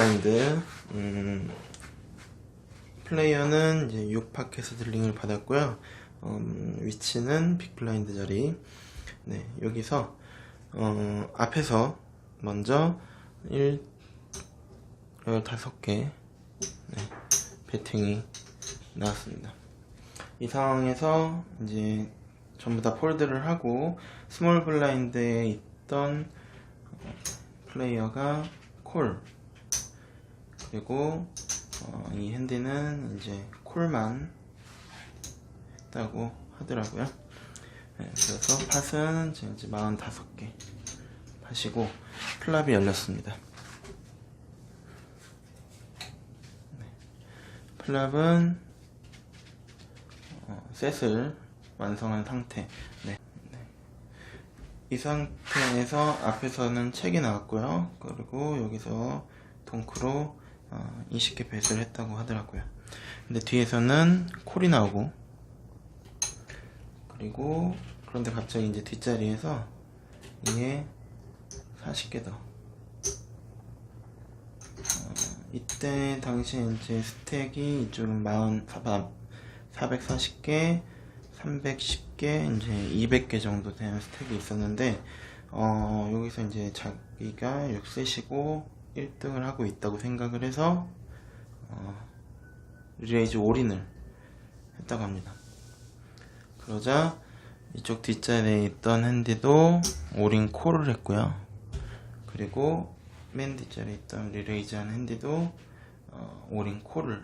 블라인드. 플레이어는 이제 6팟 캐슬링을 받았고요. 위치는 빅블라인드 자리. 네, 여기서 앞에서 먼저 15개 배팅이 나왔습니다. 이 상황에서 이제 전부 다 폴드를 하고 스몰 블라인드에 있던 플레이어가 콜, 그리고 이 핸디는 이제 콜만 했다고 하더라고요. 네, 그래서 팟은 이제 45개 팟이고 플랍이 열렸습니다. 네, 플랍은 셋을 완성한 상태. 네. 이 상태에서 앞에서는 책이 나왔고요. 그리고 여기서 동크로 20개 배스를 했다고 하더라고요. 근데 뒤에서는 콜이 나오고, 그리고 그런데 갑자기 이제 뒷자리에서 이게 40개 더. 이때 당시에 이제 스택이 이쪽은 440개, 310개, 이제 200개 정도 되는 스택이 있었는데, 여기서 이제 자기가 6셋이고 1등을 하고 있다고 생각을 해서 리레이즈 올인을 했다고 합니다. 그러자 이쪽 뒷자리에 있던 핸디도 올인 콜을 했고요. 그리고 맨 뒷자리에 있던 리레이즈 한 핸디도 올인 콜을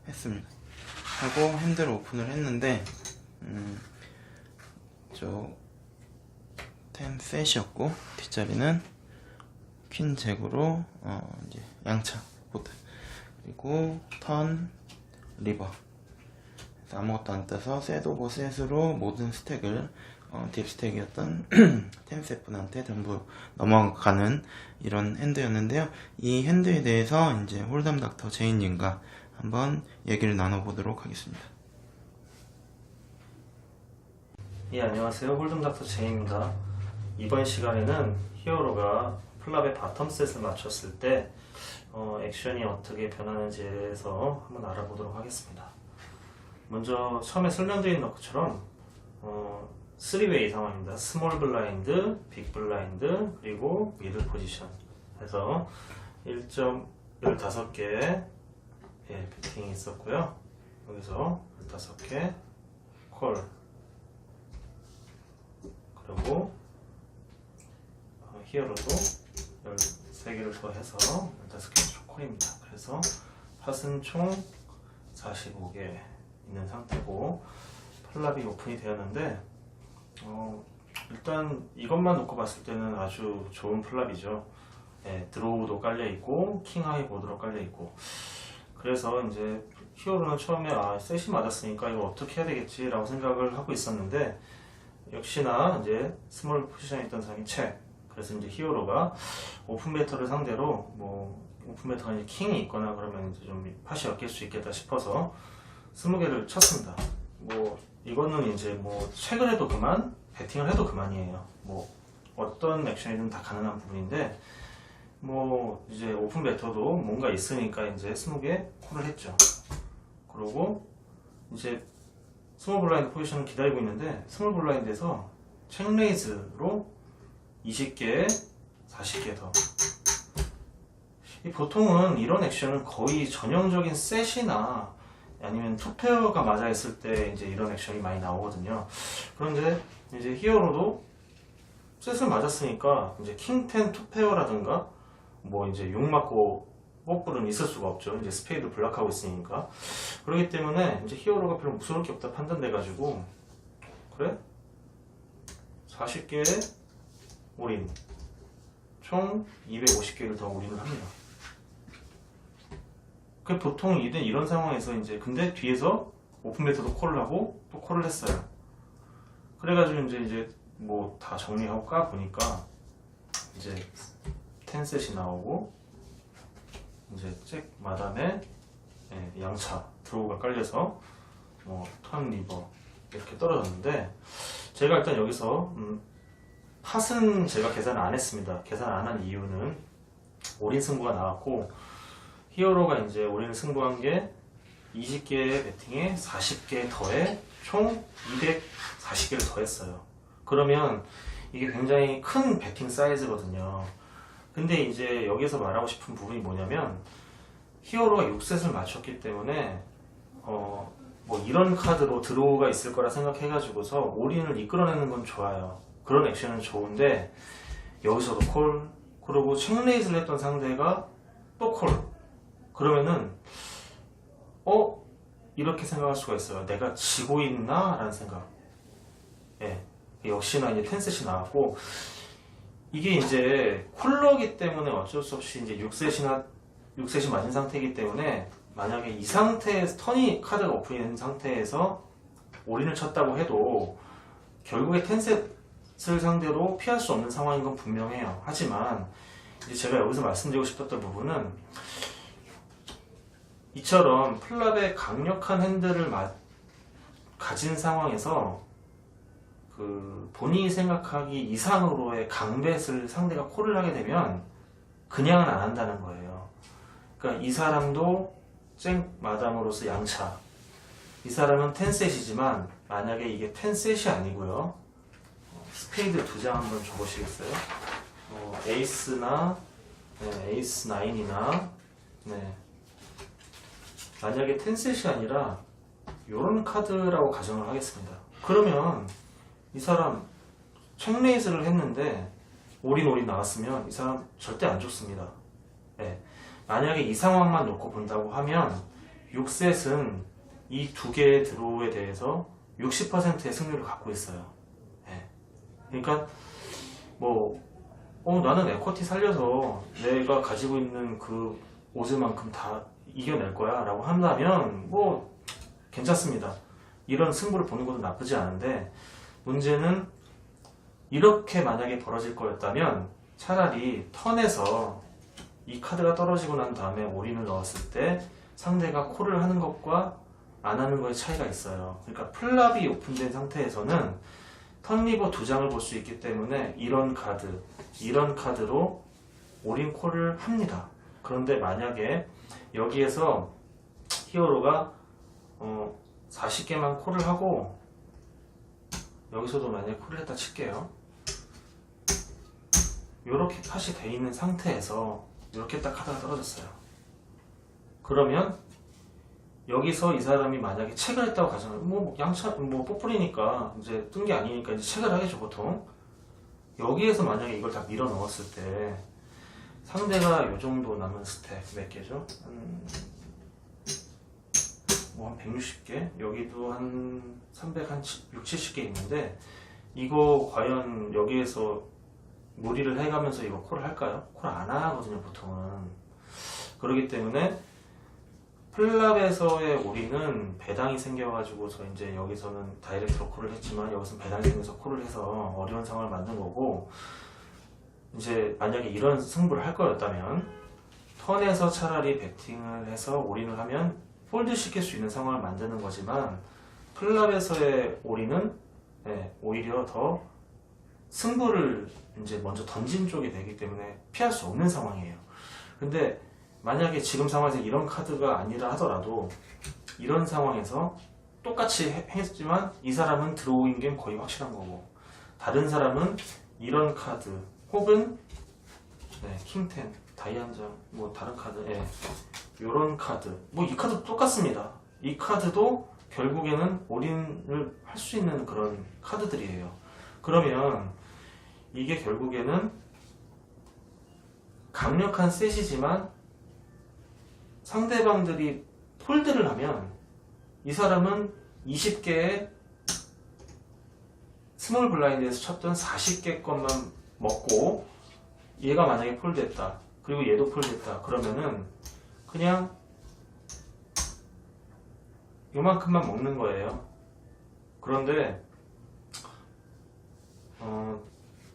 했습니다. 하고 핸들을 오픈을 했는데 저 10셋이었고 뒷자리는 퀸 잭으로 이제 양차 보드, 그리고 턴 리버, 그래서 아무것도 안 떠서 셋 오버 셋으로 모든 스택을 딥 스택이었던 10셋 분한테 전부 넘어가는 이런 핸드였는데요. 이 핸드에 대해서 이제 홀담 닥터 제인님과 한번 얘기를 나눠보도록 하겠습니다. 예, 안녕하세요. 홀담 닥터 제이입니다. 이번 시간에는 히어로가 플랍의 바텀 셋을 맞췄을 때 액션이 어떻게 변하는지에 대해서 한번 알아보도록 하겠습니다. 먼저 처음에 설명드린 것처럼 3웨이 상황입니다. 스몰 블라인드, 빅 블라인드, 그리고 미들 포지션 해서 1.15개 배팅이 있었고요. 여기서 15개 콜, 그리고 히어로도 13개를 더해서 15개 콜입니다. 그래서 팟은 총 45개 있는 상태고 플랍이 오픈이 되었는데 일단 이것만 놓고 봤을 때는 아주 좋은 플랍이죠. 드로우도 깔려있고 킹 하이 보드로 깔려있고, 그래서 이제 히어로는 처음에 셋이 맞았으니까 이거 어떻게 해야 되겠지 라고 생각을 하고 있었는데, 역시나 이제 스몰 포지션에 있던 사람이 책, 그래서 이제 히어로가 오픈 배터를 상대로 오픈 배터가 이제 킹이 있거나 그러면 이제 좀 팟이 엮일 수 있겠다 싶어서 20개를 쳤습니다. 이거는 이제 책을 해도 그만, 배팅을 해도 그만이에요. 어떤 액션이든 다 가능한 부분인데, 이제 오픈 배터도 뭔가 있으니까 이제 20개 콜을 했죠. 그리고 이제 스몰 블라인드 포지션을 기다리고 있는데, 스몰 블라인드에서 책 레이즈로 20개, 40개 더. 보통은 이런 액션은 거의 전형적인 셋이나 아니면 투페어가 맞아 있을 때 이제 이런 액션이 많이 나오거든요. 그런데 이제 히어로도 셋을 맞았으니까 이제 킹10 투페어라든가 이제 6 맞고 뽀뿔은 있을 수가 없죠. 이제 스페이드 블락하고 있으니까. 그렇기 때문에 이제 히어로가 별로 무서울 게 없다 판단돼 가지고, 그래? 40개의 올인, 총 250개를 더 올인을 합니다. 보통 이런 상황에서 이제 근데 뒤에서 오픈 배터도 콜을 하고 또 콜을 했어요. 그래가지고 이제 다 정리하고 까 보니까 이제 10셋이 나오고, 이제 잭 마담에 양차 드로우가 깔려서 턴 리버 이렇게 떨어졌는데, 제가 일단 여기서 팟은 제가 계산을 안 했습니다. 계산 안 한 이유는 올인 승부가 나왔고, 히어로가 이제 올인을 승부한 게 20개의 배팅에 40개 더해 총 240개를 더했어요. 그러면 이게 굉장히 큰 배팅 사이즈거든요. 근데 이제 여기서 말하고 싶은 부분이 뭐냐면, 히어로가 6셋을 맞췄기 때문에 뭐 이런 카드로 드로우가 있을 거라 생각해가지고서 올인을 이끌어내는 건 좋아요. 그런 액션은 좋은데, 여기서도 콜, 그리고 체크레이즈를 했던 상대가 또 콜. 그러면은 이렇게 생각할 수가 있어요. 내가 지고 있나? 라는 생각. 예. 역시나 이제 텐셋이 나왔고, 이게 이제 콜러기 때문에 어쩔 수 없이 이제 6셋이 맞은 상태이기 때문에, 만약에 이 상태에서 턴이 카드가 오픈된 상태에서 올인을 쳤다고 해도 결국에 텐셋을 상대로 피할 수 없는 상황인 건 분명해요. 하지만 이제 제가 여기서 말씀드리고 싶었던 부분은, 이처럼 플랍의 강력한 핸들을 가진 상황에서 본인이 생각하기 이상으로의 강벳을 상대가 콜을 하게 되면 그냥은 안 한다는 거예요. 그러니까 이 사람도 쨍 마담으로서 양차, 이 사람은 텐셋이지만 만약에 이게 텐셋이 아니고요, 스페이드 2장 한번 줘보시겠어요? 에이스나 에이스 9이나 만약에 텐셋이 아니라 이런 카드라고 가정을 하겠습니다. 그러면 이 사람 체크레이즈를 했는데 올인 나왔으면 이 사람 절대 안 좋습니다. 만약에 이 상황만 놓고 본다고 하면 6셋은 이 두 개의 드로우에 대해서 60%의 승률을 갖고 있어요. 그러니까 나는 에쿼티 살려서 내가 가지고 있는 그 오즈만큼 다 이겨낼 거야 라고 한다면 괜찮습니다. 이런 승부를 보는 것도 나쁘지 않은데, 문제는 이렇게 만약에 벌어질 거였다면 차라리 턴에서 이 카드가 떨어지고 난 다음에 올인을 넣었을 때 상대가 콜을 하는 것과 안 하는 거의 차이가 있어요. 그러니까 플랍이 오픈된 상태에서는 턴리버 2장을 볼 수 있기 때문에 이런 카드로 올인 콜을 합니다. 그런데 만약에 여기에서 히어로가 40개만 콜을 하고, 여기서도 만약에 콜을 했다 칠게요. 이렇게 팟이 돼 있는 상태에서 이렇게 딱 카드가 떨어졌어요. 그러면 여기서 이 사람이 만약에 체크를 했다고 가정을, 양차 뽀뿌리니까 이제 뜬 게 아니니까 이제 체크를 하겠죠 보통. 여기에서 만약에 이걸 다 밀어 넣었을 때 상대가 요 정도 남은 스택 몇 개죠? 한 160개? 여기도 한 360, 70개 있는데, 이거 과연 여기에서 무리를 해가면서 이거 콜을 할까요? 콜 안 하거든요 보통은. 그렇기 때문에 플랍에서의 올인은 배당이 생겨가지고서 이제 여기서는 다이렉트로 콜을 했지만 여기서는 배당이 생겨서 콜을 해서 어려운 상황을 만든 거고, 이제 만약에 이런 승부를 할 거였다면 턴에서 차라리 배팅을 해서 올인을 하면 폴드 시킬 수 있는 상황을 만드는 거지만, 플랍에서의 올인은 오히려 더 승부를 이제 먼저 던진 쪽이 되기 때문에 피할 수 없는 상황이에요. 근데 만약에 지금 상황에서 이런 카드가 아니라 하더라도 이런 상황에서 똑같이 했지만 이 사람은 드로우인 게 거의 확실한 거고, 다른 사람은 이런 카드 혹은 킹10, 다이 한 장, 다른 카드, 요런 카드, 이 카드도 똑같습니다. 이 카드도 결국에는 올인을 할 수 있는 그런 카드들이에요. 그러면 이게 결국에는 강력한 셋이지만 상대방들이 폴드를 하면 이 사람은 20개의 스몰 블라인드에서 쳤던 40개 것만 먹고, 얘가 만약에 폴드했다, 그리고 얘도 폴드했다, 그러면은 그냥 요만큼만 먹는 거예요. 그런데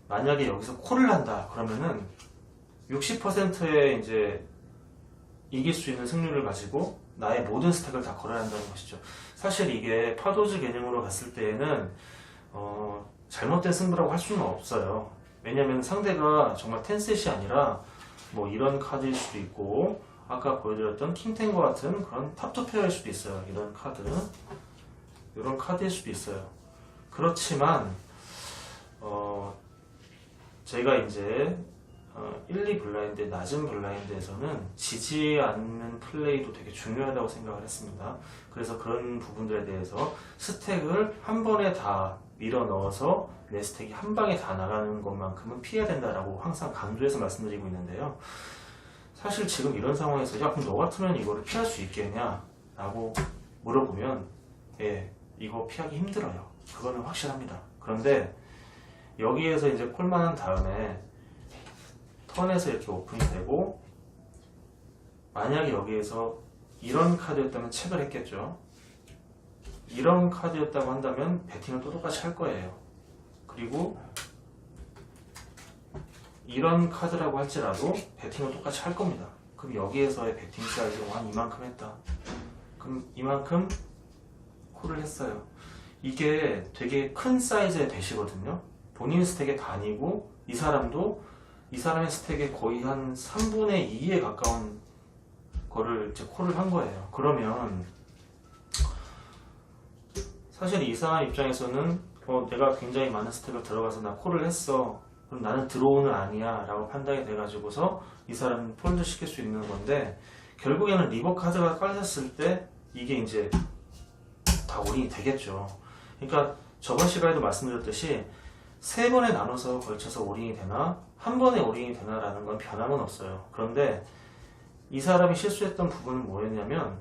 만약에 여기서 콜을 한다 그러면은 60%의 이제 이길 수 있는 승률을 가지고 나의 모든 스택을 다 걸어야 한다는 것이죠. 사실 이게 파도즈 개념으로 갔을 때에는 잘못된 승부라고 할 수는 없어요. 왜냐면 상대가 정말 텐셋이 아니라 뭐 이런 카드일 수도 있고, 아까 보여드렸던 킹텐과 같은 그런 탑2 페어일 수도 있어요. 이런 카드, 이런 카드일 수도 있어요. 그렇지만 제가 이제 1, 2 블라인드, 낮은 블라인드에서는 지지 않는 플레이도 되게 중요하다고 생각을 했습니다. 그래서 그런 부분들에 대해서 스택을 한 번에 다 밀어 넣어서 내 스택이 한 방에 다 나가는 것만큼은 피해야 된다라고 항상 강조해서 말씀드리고 있는데요. 사실 지금 이런 상황에서 야, 그럼 너 같으면 이거를 피할 수 있겠냐? 라고 물어보면 예, 이거 피하기 힘들어요. 그거는 확실합니다. 그런데 여기에서 이제 콜만 한 다음에 턴에서 이렇게 오픈이 되고, 만약에 여기에서 이런 카드였다면 체크를 했겠죠. 이런 카드였다고 한다면 배팅을 또 똑같이 할 거예요. 그리고 이런 카드라고 할지라도 배팅을 똑같이 할 겁니다. 그럼 여기에서의 배팅 사이즈가 한 이만큼 했다. 그럼 이만큼 콜을 했어요. 이게 되게 큰 사이즈의 배시거든요. 본인 스택의 반이고 이 사람의 스택의 거의 한 3분의 2에 가까운 거를 이제 콜을 한 거예요. 그러면 사실 이 사람 입장에서는 내가 굉장히 많은 스택을 들어가서 나 콜을 했어. 그럼 나는 드로우는 아니야 라고 판단이 돼가지고서 이 사람은 폴드 시킬 수 있는 건데, 결국에는 리버 카드가 깔렸을 때 이게 이제 다 올인이 되겠죠. 그러니까 저번 시간에도 말씀드렸듯이 세 번에 나눠서 걸쳐서 올인이 되나 한 번에 올인이 되나 라는 건 변함은 없어요. 그런데 이 사람이 실수했던 부분은 뭐였냐면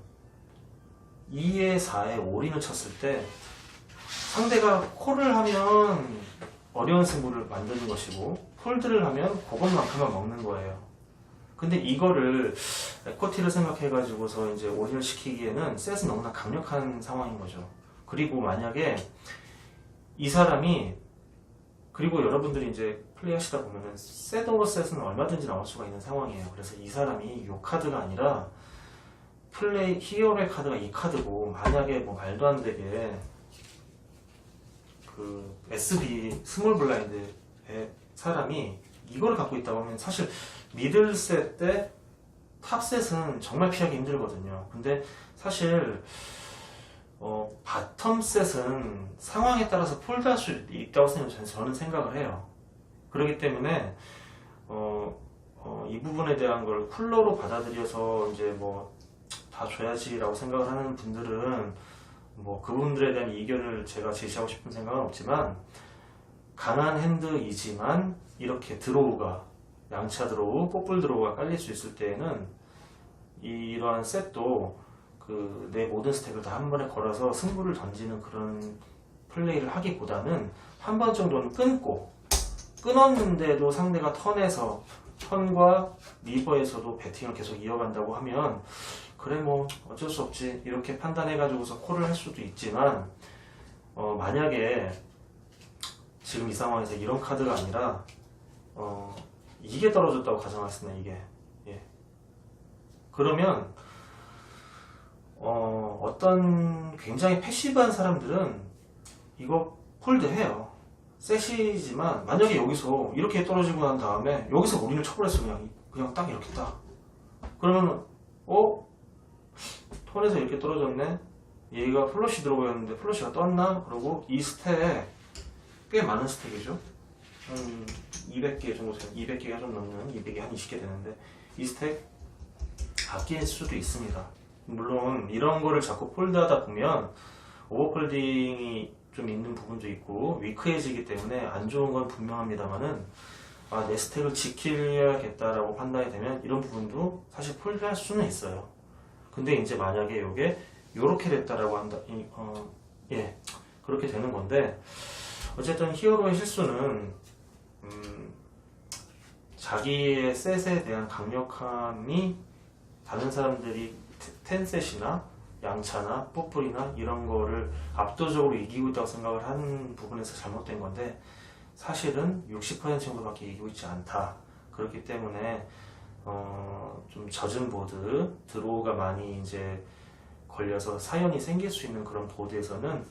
2에 4에 올인을 쳤을 때 상대가 콜을 하면 어려운 승부를 만드는 것이고 폴드를 하면 그것만큼만 먹는 거예요. 근데 이거를 에코티를 생각해가지고서 이제 올인을 시키기에는 셋은 너무나 강력한 상황인 거죠. 그리고 만약에 이 사람이, 그리고 여러분들이 이제 플레이 하시다 보면은 셋 오버 셋은 얼마든지 나올 수가 있는 상황이에요. 그래서 이 사람이 이 카드가 아니라 플레이 히어로의 카드가 이 카드고, 만약에 뭐 말도 안 되게 그 SB 스몰 블라인드의 사람이 이거를 갖고 있다고 하면 사실 미들 셋 때 탑 셋은 정말 피하기 힘들거든요. 근데 사실 바텀 셋은 상황에 따라서 폴드할 수 있다고 저는 생각을 해요. 그렇기 때문에 이 부분에 대한 걸 쿨러로 받아들여서 이제 뭐 다 줘야지라고 생각을 하는 분들은 뭐 그분들에 대한 이견을 제가 제시하고 싶은 생각은 없지만, 강한 핸드이지만 이렇게 드로우가, 양차 드로우, 뽀글 드로우가 깔릴 수 있을 때에는 이러한 셋도 그 내 모든 스택을 다 한 번에 걸어서 승부를 던지는 그런 플레이를 하기보다는 한 번 정도는 끊었는데도 상대가 턴과 리버에서도 배팅을 계속 이어간다고 하면 그래 뭐 어쩔 수 없지 이렇게 판단해가지고서 콜을 할 수도 있지만, 만약에 지금 이 상황에서 이런 카드가 아니라 이게 떨어졌다고 가정하겠습니다. 이게 그러면 어떤 굉장히 패시브한 사람들은 이거 폴드해요. 셋이지만 만약에 여기서 이렇게 떨어지고 난 다음에 여기서 올인을 쳐버렸어. 그냥 딱 이렇게 딱. 그러면 톤에서 이렇게 떨어졌네. 얘가 플러시 들어오였는데 플러시가 떴나? 그러고 이 스택 꽤 많은 스택이죠. 200개 정도 돼요. 200개가 좀 넘는 200개 한 20개 되는데 이 스택 바뀔 수도 있습니다. 물론 이런 거를 자꾸 폴드하다 보면 오버폴딩이 좀 있는 부분도 있고 위크해지기 때문에 안 좋은 건 분명합니다만은 내 스택을 지켜야겠다라고 판단이 되면 이런 부분도 사실 폴드할 수는 있어요. 근데 이제 만약에 이게 요렇게 됐다라고 한다, 그렇게 되는 건데, 어쨌든 히어로의 실수는 자기의 셋에 대한 강력함이 다른 사람들이 텐셋이나 양차나 뽀플이나 이런 거를 압도적으로 이기고 있다고 생각을 하는 부분에서 잘못된 건데, 사실은 60% 정도밖에 이기고 있지 않다. 그렇기 때문에 좀 젖은 보드, 드로우가 많이 이제 걸려서 사연이 생길 수 있는 그런 보드에서는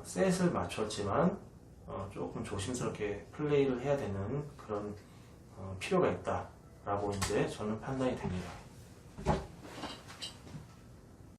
셋을 맞췄지만 조금 조심스럽게 플레이를 해야 되는 그런 필요가 있다. 라고 이제 저는 판단이 됩니다.